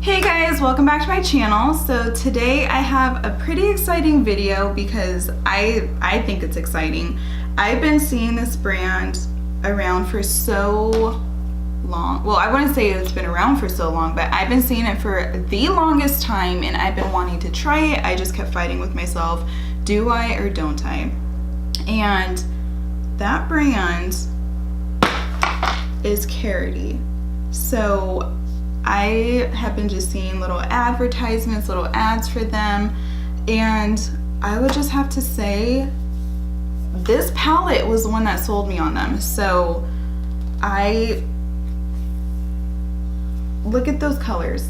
Hey guys, welcome back to my channel. So today I have a pretty exciting video because I think it's exciting. I've been seeing this brand around for so long. Well, I wouldn't say it's been around for so long, but I've been seeing it for the longest time and I've been wanting to try it. I just kept fighting with myself. Do I or don't I? And that brand is Karity. So I have been just seeing little advertisements, little ads for them, and I would just have to say this palette was the one that sold me on them. So look at those colors.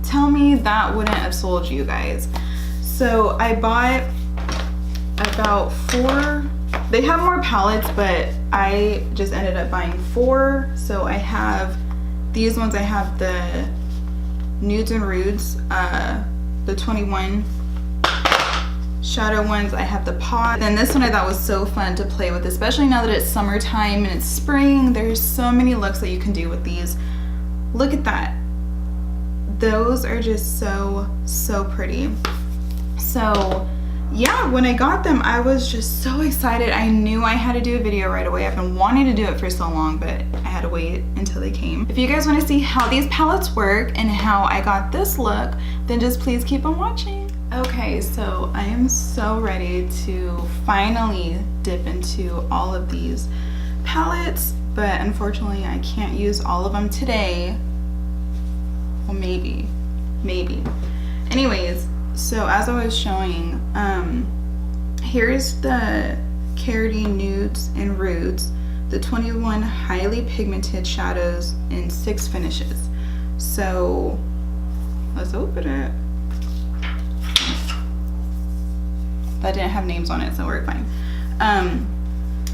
Tell me that wouldn't have sold you guys. So I bought about 4. They have more palettes, but I just ended up buying 4. So I have these ones. I have the Nudes and Rudes, the 21 shadow ones. I have the pot. And this one I thought was so fun to play with, especially now that it's summertime and it's spring. There's so many looks that you can do with these. Look at that. Those are just so pretty. So yeah, when I got them, I was just so excited. I knew I had to do a video right away. I've been wanting to do it for so long, but I had to wait until they came. If you guys want to see how these palettes work and how I got this look, then just please keep on watching. Okay, so I am so ready to finally dip into all of these palettes, but unfortunately I can't use all of them today. Well, maybe. Anyways, so as I was showing, here's the Karity Nudes and Rudes, the 21 highly pigmented shadows in 6 finishes. So let's open it. That didn't have names on it, so we're fine.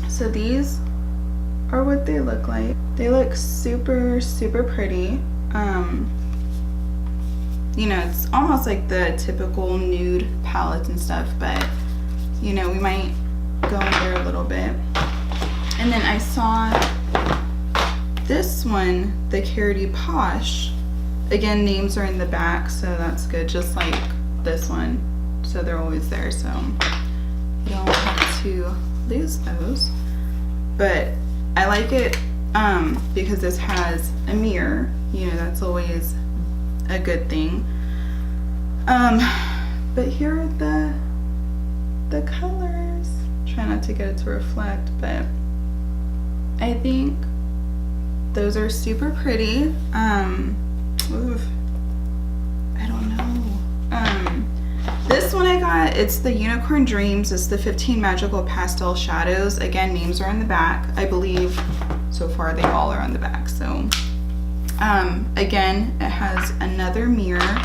So these are what they look like. They look super pretty. You know, it's almost like the typical nude palettes and stuff, but you know, we might go in there a little bit. And then I saw this one, the Karity Posh. Again, names are in the back, so that's good, just like this one. So they're always there, so you don't have to lose those. But I like it because this has a mirror. You know, that's always a good thing. But here are the colors. Try not to get it to reflect, but I think those are super pretty. Oof, I don't know. This one I got, it's the Unicorn Dreams. It's the 15 Magical Pastel Shadows. Again, names are in the back. I believe so far they all are on the back. So again, it has another mirror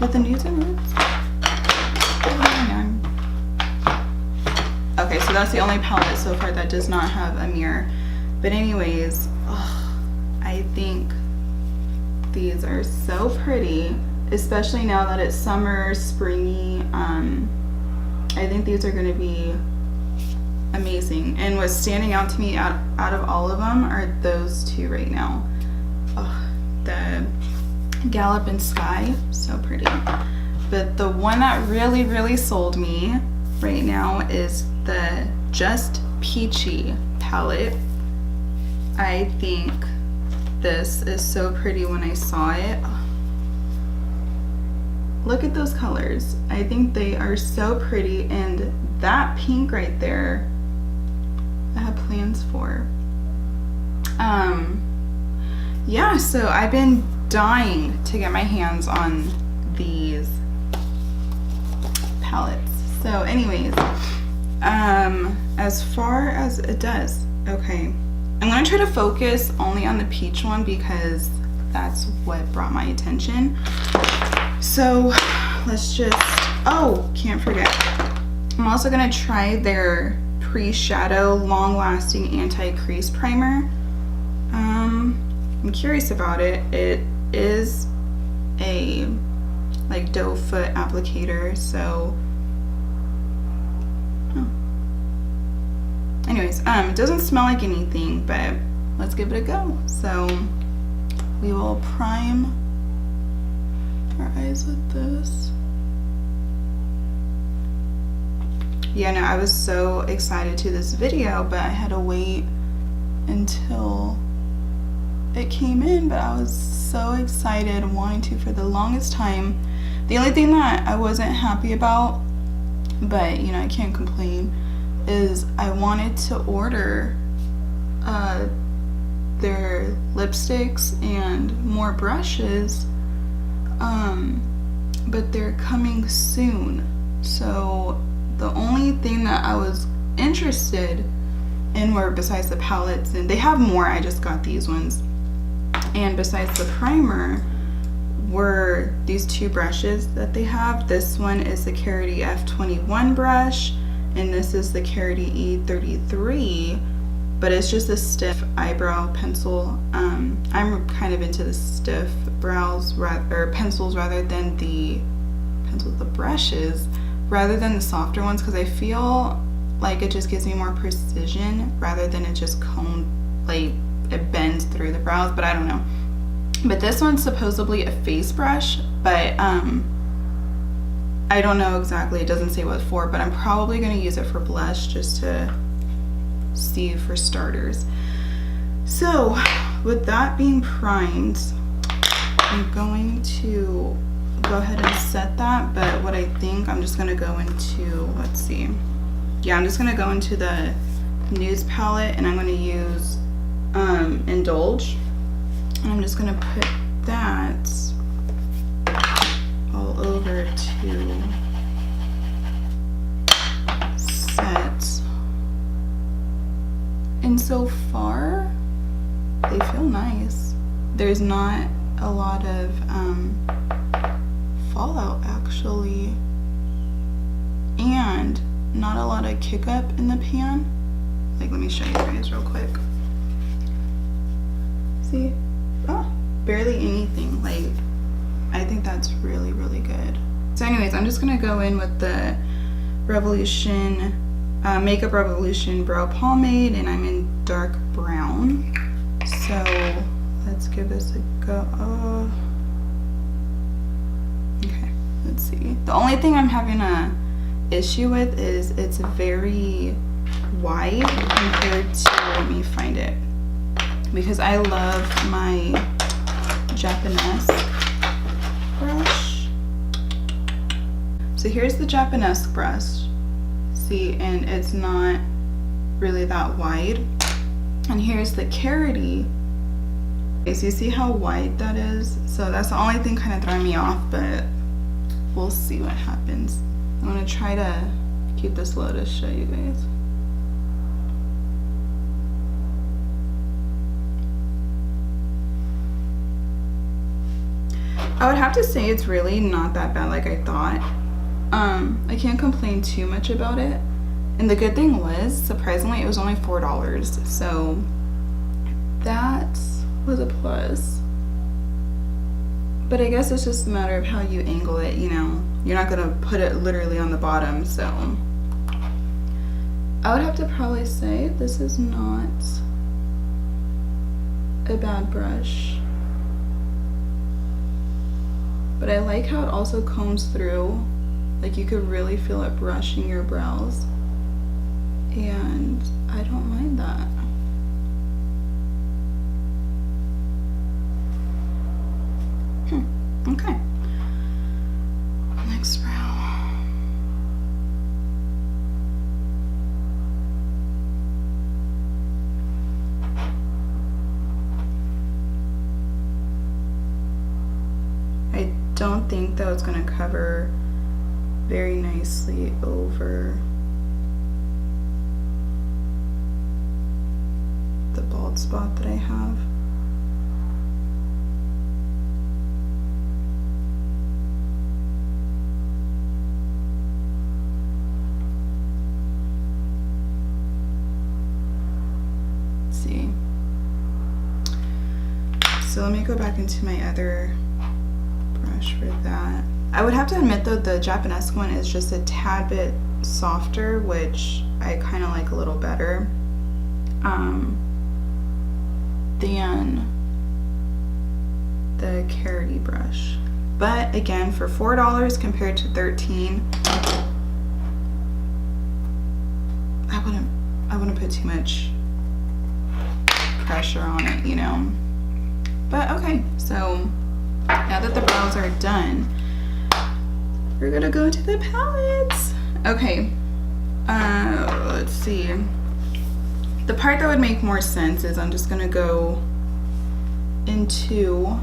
with the Nudes and Rudes. Okay, so that's the only palette so far that does not have a mirror. But anyways, I think these are so pretty, especially now that it's summer, springy. I think these are going to be amazing. And what's standing out to me out of all of them are those two right now. The Gallop and Sky, so pretty. But the one that really sold me right now is the Just Peachy palette. I think this is so pretty when I saw it. Look at those colors. I think they are so pretty, and that pink right there I have plans for. Yeah, so I've been dying to get my hands on these palettes. So anyways, as far as it does, okay, I'm gonna try to focus only on the peach one because that's what brought my attention. So let's just, oh, can't forget, I'm also gonna try their pre-shadow long-lasting anti-crease primer. I'm curious about it. It is a like doe foot applicator, so anyways, it doesn't smell like anything, but let's give it a go. So we will prime our eyes with this. Yeah, no, I was so excited to this video, but I had to wait until it came in, but I was so excited and wanting to for the longest time. The only thing that I wasn't happy about, but you know, I can't complain, is I wanted to order their lipsticks and more brushes, but they're coming soon. So the only thing that I was interested in were, besides the palettes, and they have more, I just got these ones, and besides the primer, were these two brushes that they have. This one is the Karity F21 brush, and this is the Karity E33, but it's just a stiff eyebrow pencil. I'm kind of into the stiff brows, or pencils, rather than the brushes, rather than the softer ones, because I feel like it just gives me more precision rather than it just like it bends through the brows, but I don't know. But this one's supposedly a face brush, but I don't know exactly, it doesn't say what for, but I'm probably going to use it for blush just to see for starters. So with that being primed, I'm going to go ahead and set that, but what I think I'm just going to go into, let's see, yeah, I'm just going to go into the Nudes palette, and I'm going to use Indulge, and I'm just going to put that all over to set. And so far they feel nice. There's not a lot of fallout actually, and not a lot of kick up in the pan. Like, let me show you guys real quick. See? Oh, barely anything. Like, I think that's really, really good. So anyways, I'm just gonna go in with the Revolution, Makeup Revolution Brow Pomade, and I'm in dark brown. So let's give this a go. Okay, let's see. The only thing I'm having a issue with is it's very wide compared to, let me find it, because I love my Japanese brush. So here's the Japanese brush, see, and it's not really that wide. And here's the Karity. Okay, so you see how wide that is? So that's the only thing kind of throwing me off, but we'll see what happens. I'm gonna try to keep this low to show you guys. I would have to say it's really not that bad like I thought. I can't complain too much about it. And the good thing was, surprisingly, it was only $4. So that was a plus. But I guess it's just a matter of how you angle it, you know. You're not gonna put it literally on the bottom, so. I would have to probably say this is not a bad brush. But I like how it also combs through. Like, you could really feel it brushing your brows. And I don't mind that. Okay. Next brow. I don't think that was going to cover very nicely over the bald spot that I have. Let's see. So let me go back into my other brush for that. I would have to admit though, the Japanese one is just a tad bit softer, which I kind of like a little better than the Karity brush. But again, for $4 compared to $13, I wouldn't put too much pressure on it, you know. But okay, so now that the brows are done, we're gonna go into the palettes. Okay, let's see. The part that would make more sense is I'm just gonna go into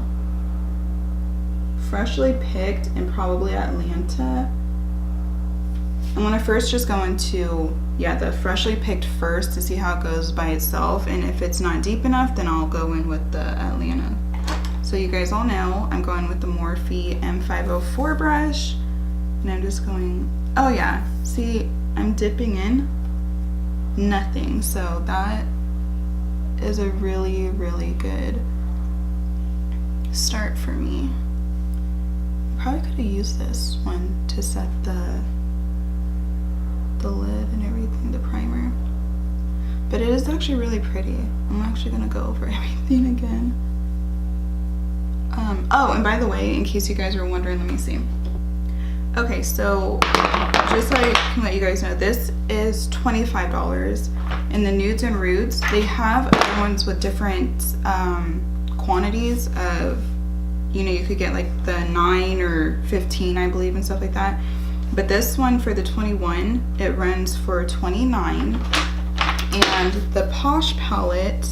Freshly Picked and probably Atlanta. I'm gonna first just go into, yeah, the Freshly Picked first to see how it goes by itself, and if it's not deep enough, then I'll go in with the Atlanta. So you guys all know I'm going with the Morphe M504 brush, and I'm just going, oh yeah, see, I'm dipping in nothing, so that is a really, really good start for me. Probably could have used this one to set the lid and everything, the primer, but it is actually really pretty. I'm actually gonna go over everything again. Oh, and by the way, in case you guys were wondering, let me see. Okay, so just so I can let you guys know, this is $25 in the nudes and rudes. They have other ones with different quantities of, you know, you could get like the 9 or 15, I believe, and stuff like that. But this one for the 21, it runs for $29. And the Posh palette,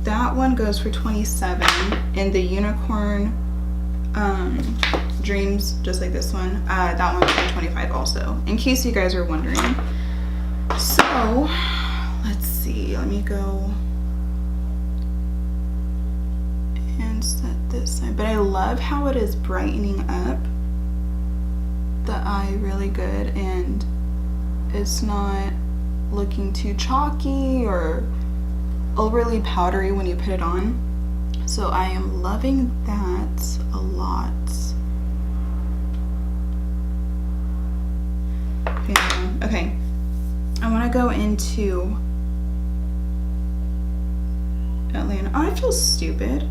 that one goes for $27. And the Unicorn Dreams, just like this one, that one's for $25 also, in case you guys are wondering. So, let's see, let me go and set this side. But I love how it is brightening up the eye really good, and it's not looking too chalky or overly powdery when you put it on. So I am loving that a lot. Okay, I want to go into Atlanta. Oh, I feel stupid.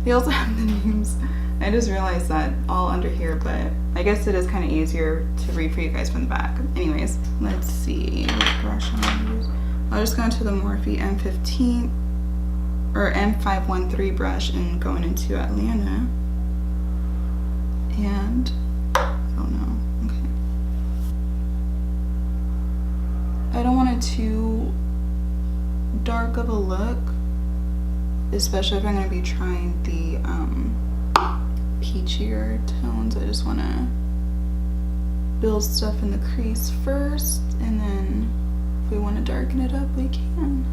They also have the names. I just realized that all under here, but I guess it is kind of easier to read for you guys from the back. Anyways, let's see what brush I'm gonna use. I'll just go into the Morphe M15 or M513 brush and going into Atlanta. And I don't know. Okay. I don't want it too dark of a look, especially if I'm going to be trying the peachier tones. I just want to build stuff in the crease first, and then if we want to darken it up, we can.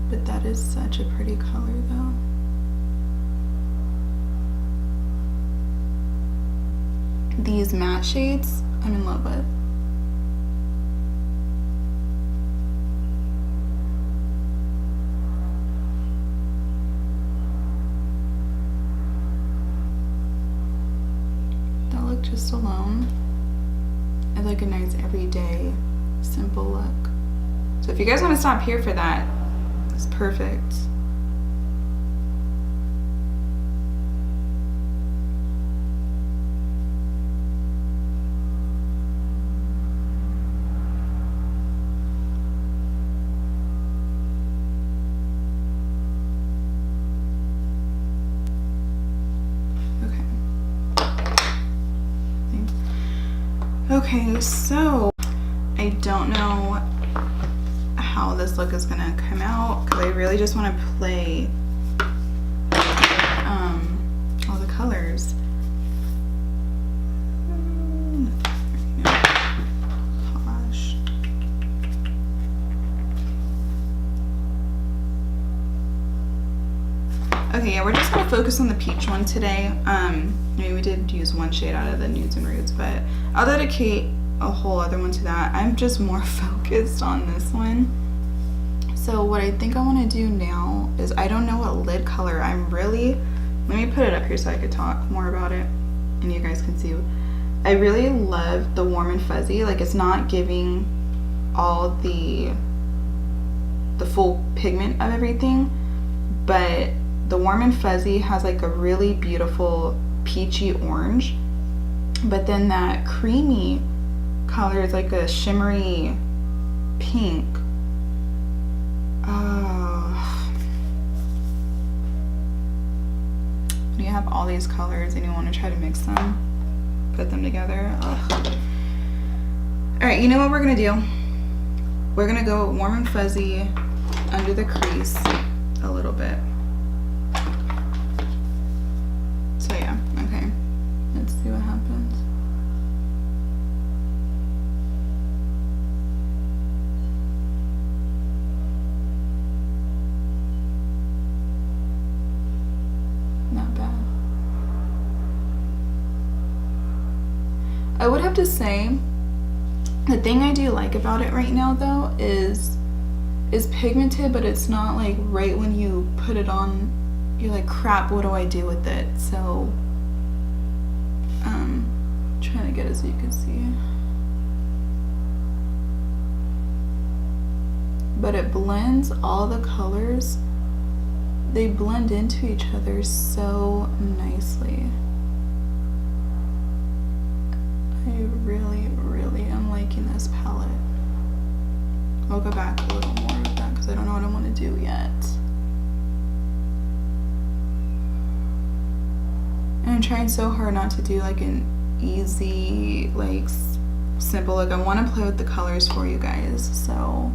But that is such a pretty color though. These matte shades, I'm in love with. That look just alone, I like a nice everyday, simple look. So if you guys want to stop here for that, it's perfect. Okay, so I don't know how this look is gonna come out because I really just want to play all the colors. Posh. Okay, yeah, we're just gonna focus on the peach one today. I mean, we did use one shade out of the nudes and roots, but I'll dedicate a whole other one to that. I'm just more focused on this one. So what I think I want to do now is, I don't know what lid color I'm really, let me put it up here so I could talk more about it and you guys can see. I really love the Warm and Fuzzy. Like, it's not giving all the full pigment of everything, but the Warm and Fuzzy has like a really beautiful peachy orange, but then that creamy color is like a shimmery pink. You have all these colors and you want to try to mix them, put them together. Ugh. All right, you know what we're gonna do? We're gonna go Warm and Fuzzy under the crease a little bit. So yeah, okay. Let's see what happens. Not bad. I would have to say, the thing I do like about it right now though is pigmented, but it's not like right when you put it on, you're like, crap, what do I do with it? So, trying to get it so you can see. But it blends all the colors. They blend into each other so nicely. I really, really am liking this palette. I'll go back a little more with that because I don't know what I want to do yet. And I'm trying so hard not to do like an easy, like simple look. I want to play with the colors for you guys, so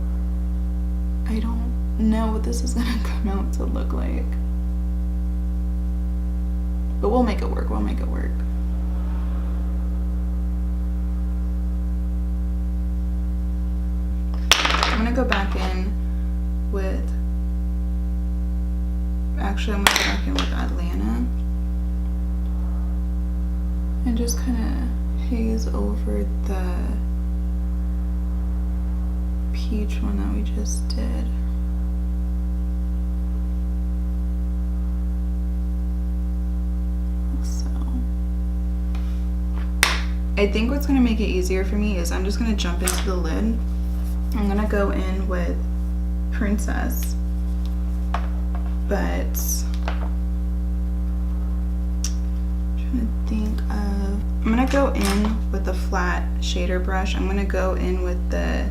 I don't know what this is going to come out to look like. But we'll make it work, we'll make it work. I'm gonna go back in with, actually I'm gonna go back in with Atlanta and just kind of haze over the peach one that we just did. Like so. I think what's gonna make it easier for me is I'm just gonna jump into the lid. I'm gonna go in with Princess, but I'm trying to think of, I'm gonna go in with the flat shader brush. I'm gonna go in with the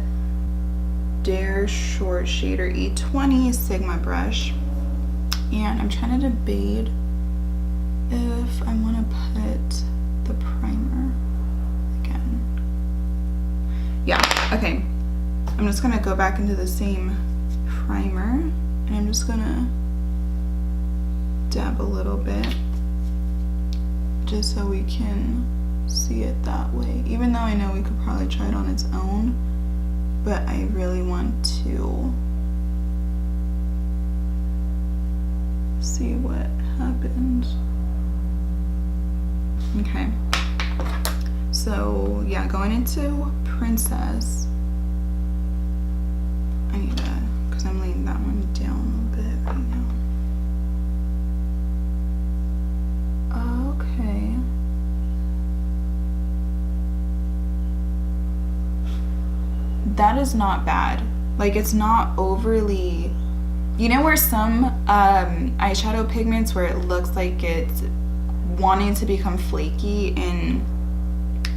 Dare Short Shader E20 Sigma brush, and I'm trying to debate if I want to put the primer again. Yeah, okay. I'm just gonna go back into the same primer and I'm just gonna dab a little bit just so we can see it that way. Even though I know we could probably try it on its own, but I really want to see what happens. Okay. So yeah, going into Princess, I need to, because I'm laying that one down a little bit right now. Okay. That is not bad. Like, it's not overly, you know where some eyeshadow pigments where it looks like it's wanting to become flaky and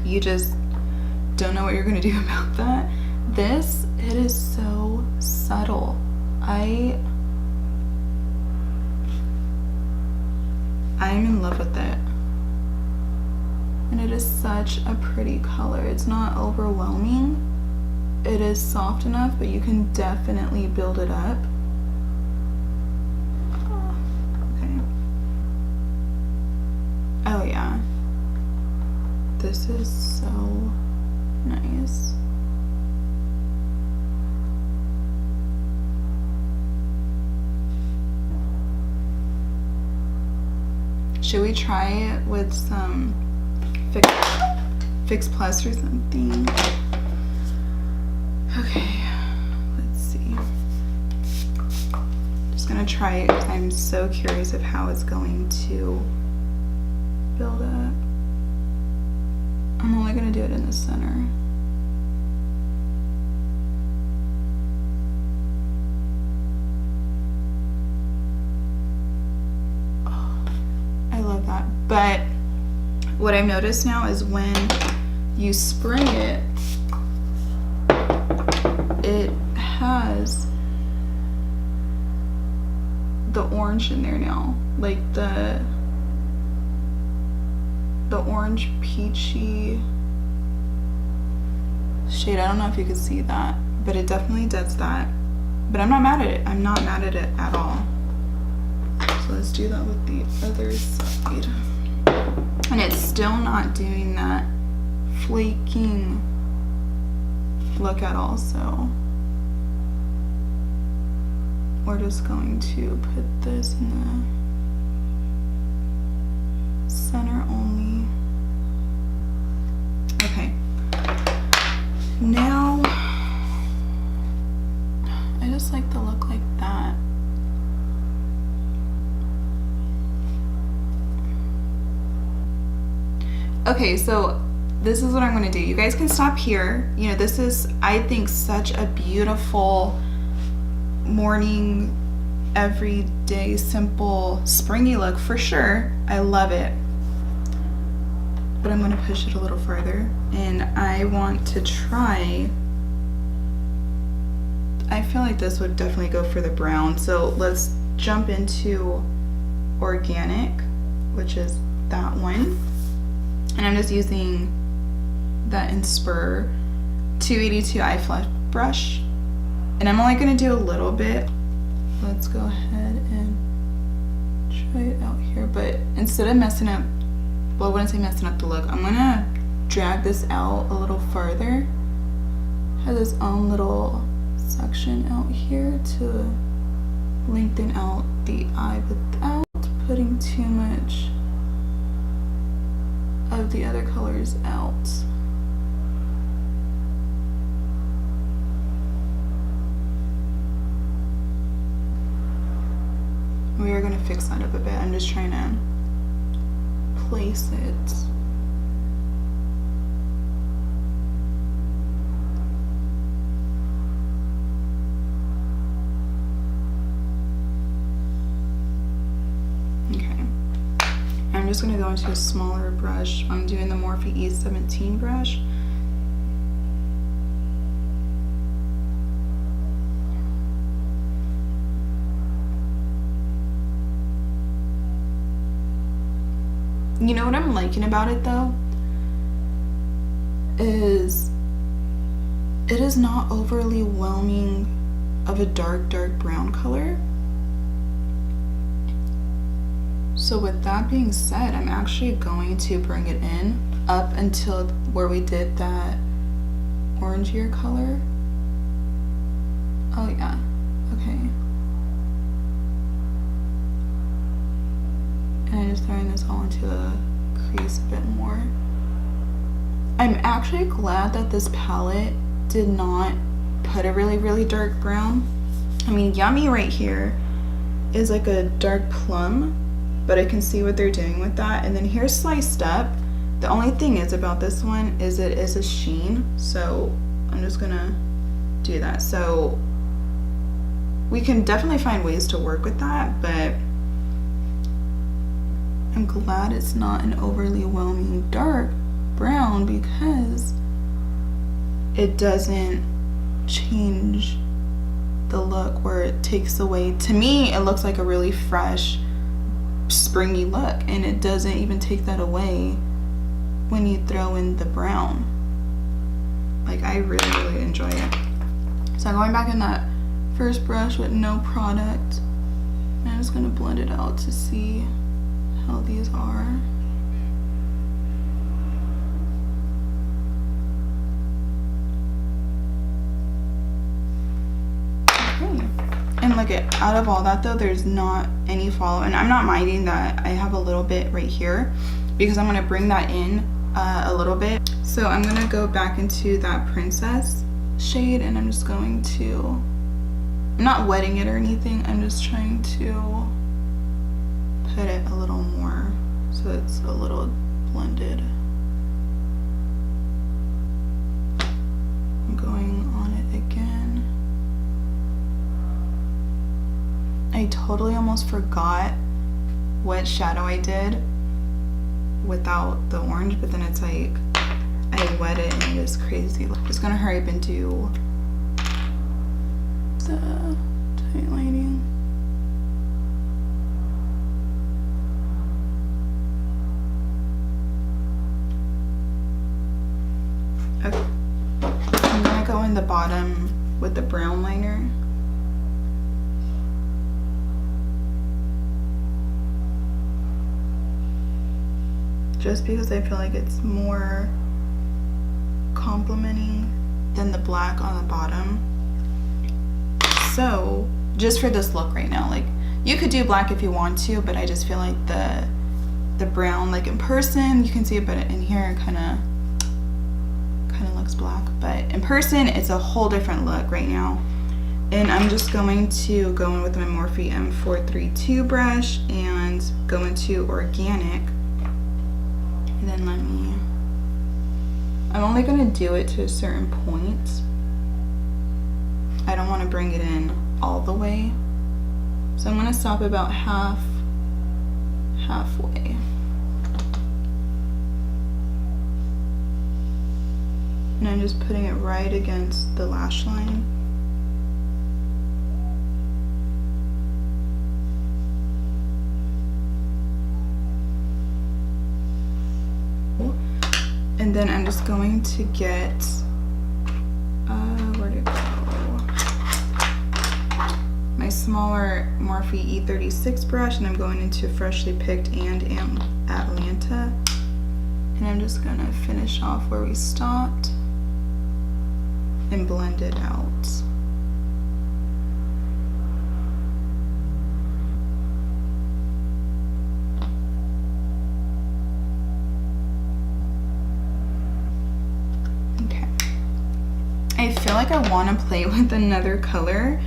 you just don't know what you're gonna do about that? This, it is so subtle. I'm in love with it. And it is such a pretty color. It's not overwhelming. It is soft enough, but you can definitely build it up. Okay. Oh yeah. This is so nice. Should we try it with some Fix Plus or something? Okay, let's see. Just gonna try it because I'm so curious of how it's going to build up. I'm only gonna do it in the center. that. But what I've noticed now is when you spray it, it has the orange in there now, like the orange peachy shade. I don't know if you can see that, but it definitely does that. But I'm not mad at it. I'm not mad at it at all. So let's do that with the other side. And it's still not doing that flaking look at all, so we're just going to put this in the center only. Okay. Now, I just like the look like that. Okay, so this is what I'm gonna do. You guys can stop here. You know, this is, I think, such a beautiful morning, everyday, simple, springy look for sure. I love it. But I'm gonna push it a little further, and I want to try, I feel like this would definitely go for the brown. So let's jump into Organic, which is that one. And I'm just using that Inspr 282 eye flush brush. And I'm only gonna do a little bit. Let's go ahead and try it out here. But instead of messing up, well, I wouldn't say messing up the look, I'm gonna drag this out a little further. Has its own little section out here to lengthen out the eye without putting too much of the other colors out. We are going to fix that up a bit. I'm just trying to place it. Okay. I'm just going to go into a smaller brush. I'm doing the Morphe E17 brush. You know what I'm liking about it though? Is it is not overly whelming of a dark brown color. So with that being said, I'm actually going to bring it in up until where we did that orangier color. Oh yeah, okay. And I'm just throwing this all into the crease a bit more. I'm actually glad that this palette did not put a really dark brown. I mean, Yummy right here is like a dark plum, but I can see what they're doing with that. And then here's Sliced Up. The only thing is about this one is it is a sheen, so I'm just gonna do that. So we can definitely find ways to work with that, but I'm glad it's not an overly whelming dark brown because it doesn't change the look where it takes away. To me, it looks like a really fresh, springy look, and it doesn't even take that away when you throw in the brown. Like, I really enjoy it. So I'm going back in that first brush with no product, and I'm just gonna blend it out to see how these are. Okay. And look at, out of all that though, there's not any follow, and I'm not minding that I have a little bit right here because I'm gonna bring that in a little bit. So I'm gonna go back into that Princess shade, and I'm just going to, I'm not wetting it or anything, I'm just trying to put it a little more so it's a little blended. I'm going on it again. I totally almost forgot what shadow I did without the orange, but then it's like I wet it and it is crazy. I'm just gonna hurry up and do the highlighting. Okay, I'm gonna go in the bottom with the brown liner. Just because I feel like it's more complementing than the black on the bottom. So just for this look right now, like you could do black if you want to, but I just feel like the brown, like in person you can see it, but in here it kind of looks black, but in person it's a whole different look right now. And I'm just going to go in with my Morphe M432 brush and go into organic. And then I'm only gonna do it to a certain point. I don't want to bring it in all the way. So I'm gonna stop about halfway. And I'm just putting it right against the lash line. And then I'm just going to get, where'd it go? My smaller Morphe E36 brush, and I'm going into Freshly Picked and Atlanta. And I'm just gonna finish off where we stopped and blend it out. I feel like I want to play with another color,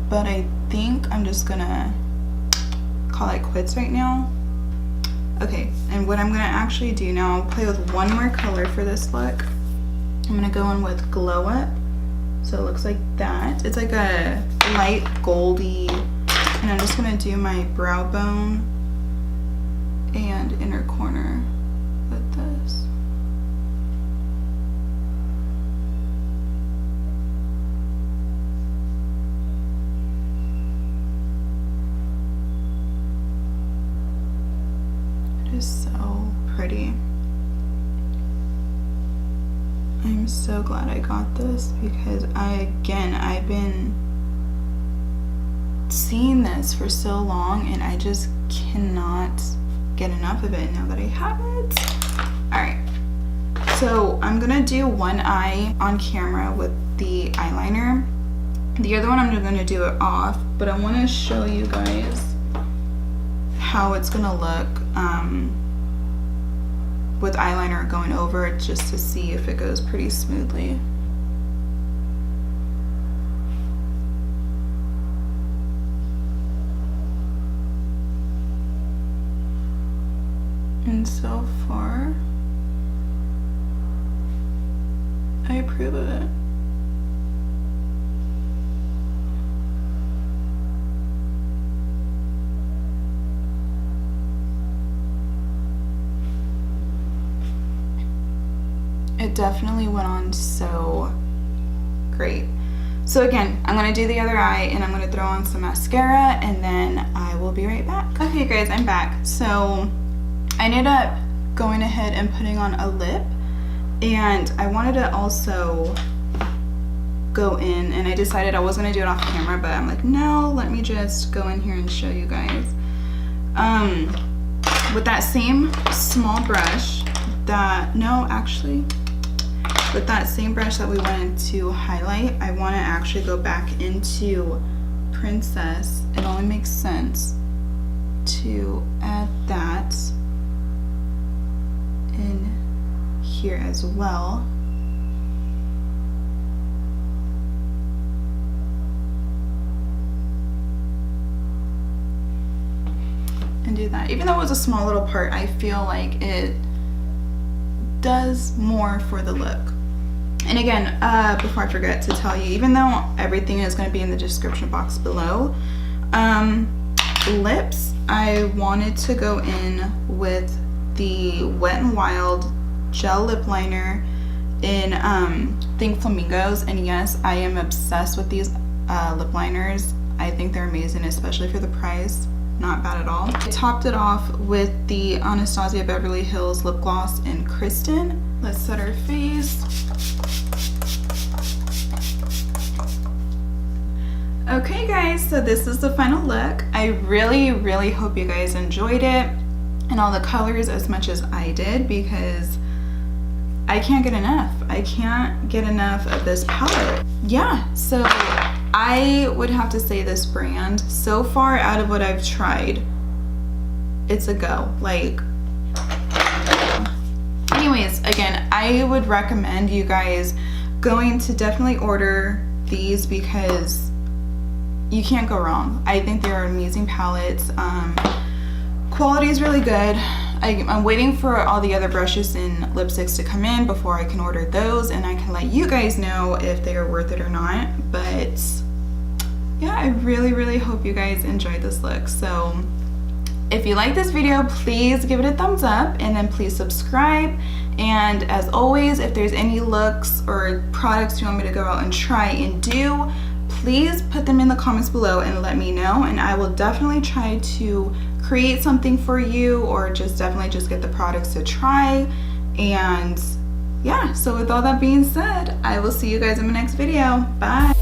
but I think I'm just gonna call it quits right now. Okay, and what I'm gonna actually do now, I'll play with one more color for this look. I'm gonna go in with Glow Up, so it looks like that. It's like a light goldy, and I'm just gonna do my brow bone and inner corner with this. So pretty. I'm so glad I got this because I've been seeing this for so long and I just cannot get enough of it now that I have it. Alright, so I'm gonna do one eye on camera with the eyeliner. The other one I'm gonna do it off, but I want to show you guys how it's gonna look with eyeliner going over it, just to see if it goes pretty smoothly. And so far, I approve of it. It definitely went on so great. So again, I'm gonna do the other eye and I'm gonna throw on some mascara and then I will be right back. Okay guys, I'm back. So I ended up going ahead and putting on a lip, and I wanted to also go in, and I decided I was gonna do it off camera, but I'm like, no, let me just go in here and show you guys. With that same small brush with that same brush that we wanted to highlight, I want to actually go back into Princess. It only makes sense to add that in here as well. And do that. Even though it was a small little part, I feel like it does more for the look. And again, before I forget to tell you, even though everything is going to be in the description box below, lips, I wanted to go in with the Wet n Wild gel lip liner in Think Flamingos, and yes, I am obsessed with these lip liners. I think they're amazing, especially for the price. Not bad at all. I topped it off with the Anastasia Beverly Hills lip gloss in Kristen. Let's set our face. Okay guys, so this is the final look. I really hope you guys enjoyed it and all the colors as much as I did, because I can't get enough. I can't get enough of this palette. Yeah, so I would have to say this brand, so far out of what I've tried, it's a go. Like, anyways, again, I would recommend you guys going to definitely order these because you can't go wrong. I think they're amazing palettes. Quality is really good. I'm waiting for all the other brushes and lipsticks to come in before I can order those, and I can let you guys know if they are worth it or not. But yeah, I really hope you guys enjoyed this look. So if you like this video, please give it a thumbs up, and then please subscribe. And as always, if there's any looks or products you want me to go out and try and do, please put them in the comments below and let me know, and I will definitely try to create something for you, or just definitely just get the products to try. And yeah, so with all that being said, I will see you guys in my next video. Bye.